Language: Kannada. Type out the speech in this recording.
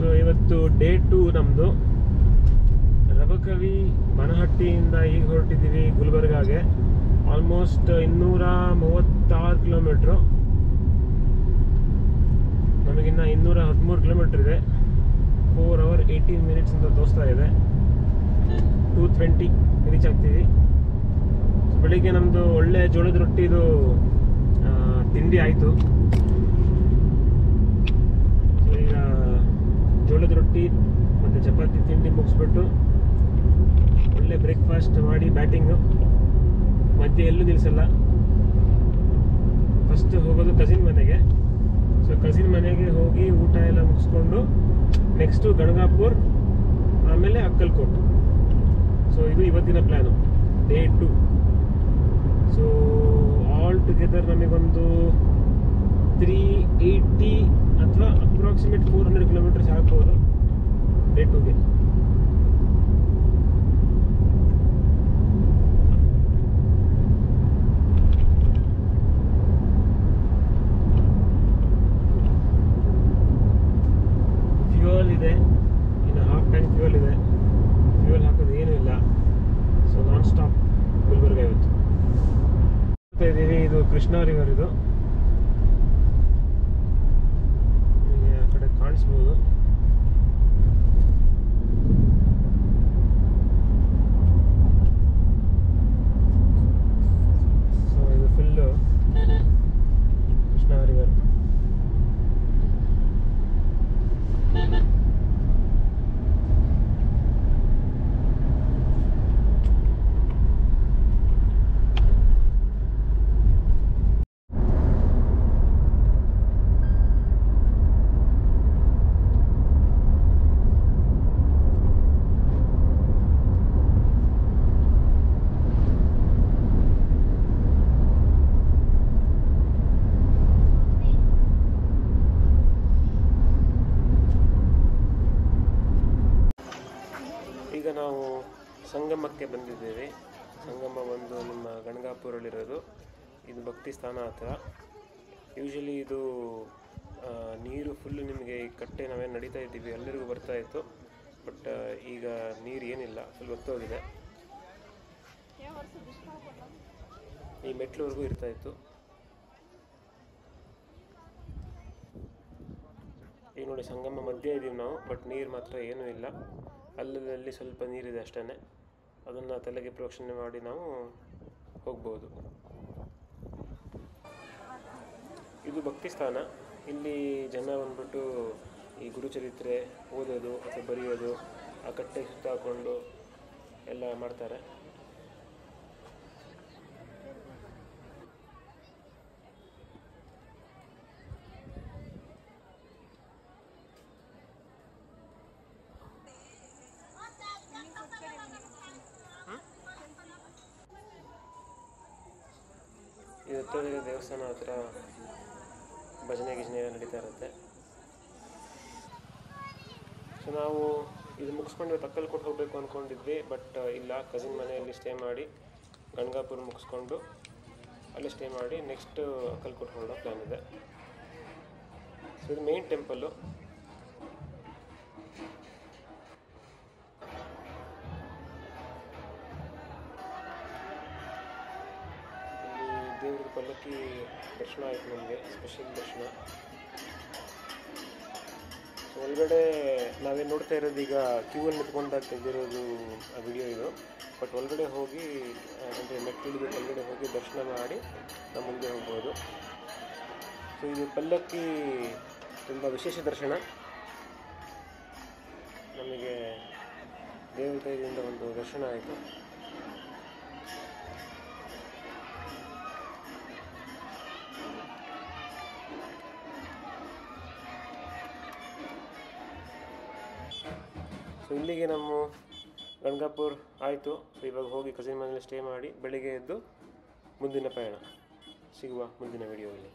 ಸೊ ಇವತ್ತು ಡೇ 2 ನಮ್ಮದು. ರಬಕವಿ ಬನಹಟ್ಟಿಯಿಂದ ಈಗ ಹೊರಟಿದ್ದೀವಿ ಗುಲ್ಬರ್ಗಾಗೆ. Almost 236 kilometre. ನಮಗಿನ್ನ 213 ಕಿಲೋಮೀಟ್ರ್ ಇದೆ. 4 hours 18 minutes ಅಂತ ತೋರಿಸ್ತಾ ಇದೆ. 2:20 ರೀಚ್ ಆಗ್ತೀವಿ. ಬೆಳಿಗ್ಗೆ ನಮ್ಮದು ಒಳ್ಳೆ ಜೋಳದ ರೊಟ್ಟಿದು ತಿಂಡಿ ಆಯಿತು. ಸೊ ಈಗ ಜೋಳದ ರೊಟ್ಟಿ ಮತ್ತು ಚಪಾತಿ ತಿಂಡಿ ಮುಗಿಸ್ಬಿಟ್ಟು ಒಳ್ಳೆ ಬ್ರೇಕ್ಫಾಸ್ಟ್ ಮಾಡಿ ಬ್ಯಾಟಿಂಗು. ಮಧ್ಯೆ ಎಲ್ಲೂ ನಿಲ್ಲಿಸಲ್ಲ. ಫಸ್ಟ್ ಹೋಗೋದು ಕಸಿನ್ ಮನೆಗೆ. ಸೊ ಕಸಿನ್ ಮನೆಗೆ ಹೋಗಿ ಊಟ ಎಲ್ಲ ಮುಗಿಸ್ಕೊಂಡು ನೆಕ್ಸ್ಟು ಗಣಗಾಪುರ್, ಆಮೇಲೆ ಅಕ್ಕಲ್ಕೋಟ್. ಸೊ ಇದು ಇವತ್ತಿನ plan, day 2. So all together ನಮಗೊಂದು 380 ಅಥವಾ ಅಪ್ರಾಕ್ಸಿಮೇಟ್ 400 ಕಿಲೋಮೀಟರ್ಸ್ ಆಗ್ಬೋದು ಡೇ 2ಗೆ. ಫ್ಯೂಯಲ್ ಇದೆ, ಇನ್ನು ಹಾಫ್ ಟ್ಯಾಂಕ್ ಫ್ಯೂಯಲ್ ಇದೆ. ಫ್ಯೂಯಲ್ ಹಾಕೋದು ಏನೂ ಇಲ್ಲ. ಸೊ ನಾನ್ ಸ್ಟಾಪ್ ಗುಲ್ಬರ್ಗ ಇವತ್ತು ಇದ್ದೀವಿ. ಇದು ಕೃಷ್ಣಾ ರಿವರ್. ಇದು ನಿಮಗೆ ಆ ಕಡೆ ಕಾಣಿಸ್ಬೋದು. ಸೊ ಇದು ಫುಲ್ಲು ಕೃಷ್ಣಾ ರಿವರ್. ಈಗ ನಾವು ಸಂಗಮಕ್ಕೆ ಬಂದಿದ್ದೇವೆ. ಸಂಗಮ ಬಂದು ನಿಮ್ಮ ಗಣಗಾಪುರಲ್ಲಿರೋದು. ಇದು ಭಕ್ತಿ ಸ್ಥಾನ ಹತ್ರ. ಯೂಶಲಿ ಇದು ನೀರು ಫುಲ್ಲು ನಿಮಗೆ ಈ ಕಟ್ಟೆ ನಾವೇನು ನಡೀತಾ ಇದ್ದೀವಿ ಎಲ್ಲರಿಗೂ ಬರ್ತಾ ಇತ್ತು. ಬಟ್ ಈಗ ನೀರು ಏನಿಲ್ಲ, ಫುಲ್ ಹೊತ್ತೋಗಿದೆ. ಈ ಮೆಟ್ಲುವರೆಗೂ ಇರ್ತಾ ಇತ್ತು. ಈಗ ನೋಡಿ ಸಂಗಮ ಮಧ್ಯೆ ಇದ್ದೀವಿ ನಾವು. ಬಟ್ ನೀರು ಮಾತ್ರ ಏನೂ ಇಲ್ಲ. ಅಲ್ಲಲ್ಲಿ ಸ್ವಲ್ಪ ನೀರಿದೆ ಅಷ್ಟೇ. ಅದನ್ನು ತಲೆಗೆ ಪ್ರೋಕ್ಷಣೆ ಮಾಡಿ ನಾವು ಹೋಗ್ಬೋದು. ಇದು ಭಕ್ತಿ ಸ್ಥಾನ. ಇಲ್ಲಿ ಜನ ಬಂದ್ಬಿಟ್ಟು ಈ ಗುರುಚರಿತ್ರೆ ಓದೋದು ಅಥವಾ ಬರೆಯೋದು, ಆ ಕಟ್ಟೆ ಸುತ್ತ ಹಾಕ್ಕೊಂಡು ಎಲ್ಲ ಮಾಡ್ತಾರೆ. ಇದು ದೇವಸ್ಥಾನ ಹತ್ರ ಭಜನೆ ಗಿಜನೆ ನಡೀತಾ ಇರುತ್ತೆ. ಸೊ ನಾವು ಇದು ಮುಗಿಸ್ಕೊಂಡು ಅಕ್ಕಲ್ಕೋಟ್ ಹೋಗಬೇಕು ಅಂದ್ಕೊಂಡಿದ್ವಿ. ಬಟ್ ಇಲ್ಲ, ಕಸಿನ್ ಮನೆಯಲ್ಲಿ ಸ್ಟೇ ಮಾಡಿ ಗಣಗಾಪುರ ಮುಗಿಸ್ಕೊಂಡು ಅಲ್ಲೇ ಸ್ಟೇ ಮಾಡಿ ನೆಕ್ಸ್ಟ್ ಅಕ್ಕಲ್ಕೋಟ್ ಹೊರಡೋ ಪ್ಲ್ಯಾನ್ ಇದೆ. ಸೊ ಇದು ಮೇನ್ ಟೆಂಪಲ್ಲು. ದೇವ್ರ ಪಲ್ಲಕ್ಕಿ ದರ್ಶನ ಆಯಿತು ನಮಗೆ, ಸ್ಪೆಷಲ್ ದರ್ಶನ. ಸೊ ಒಳಗಡೆ ನಾವೇನು ನೋಡ್ತಾ ಇರೋದು ಈಗ ಕ್ಯೂವಲ್ಲಿ ನಿಂತ್ಕೊಂಡಾಗ ತೆಗೆದಿರೋದು ಆ ವಿಡಿಯೋ ಇದು. ಬಟ್ ಒಳಗಡೆ ಹೋಗಿ ಅಂದರೆ ಮೆಟ್ಟಿಲಿಗೆ ಒಳಗಡೆ ಹೋಗಿ ದರ್ಶನ ಮಾಡಿ ನಾವು ಮುಂದೆ ಹೋಗ್ಬೋದು. ಸೊ ಇದು ಪಲ್ಲಕ್ಕಿ ತುಂಬ ವಿಶೇಷ ದರ್ಶನ. ನಮಗೆ ದೇವ್ರ ದಯದಿಂದ ಒಂದು ದರ್ಶನ ಆಯಿತು. ಸೊ ಇಲ್ಲಿಗೆ ನಮ್ಮ ಗಣಗಾಪುರ್ ಆಯಿತು. ಸೊ ಇವಾಗ ಹೋಗಿ ಕಸಿನ್ ಮನೇಲಿ ಸ್ಟೇ ಮಾಡಿ ಬೆಳಿಗ್ಗೆ ಎದ್ದು ಮುಂದಿನ ಪಯಣ. ಸಿಗುವ ಮುಂದಿನ ವಿಡಿಯೋದಲ್ಲಿ.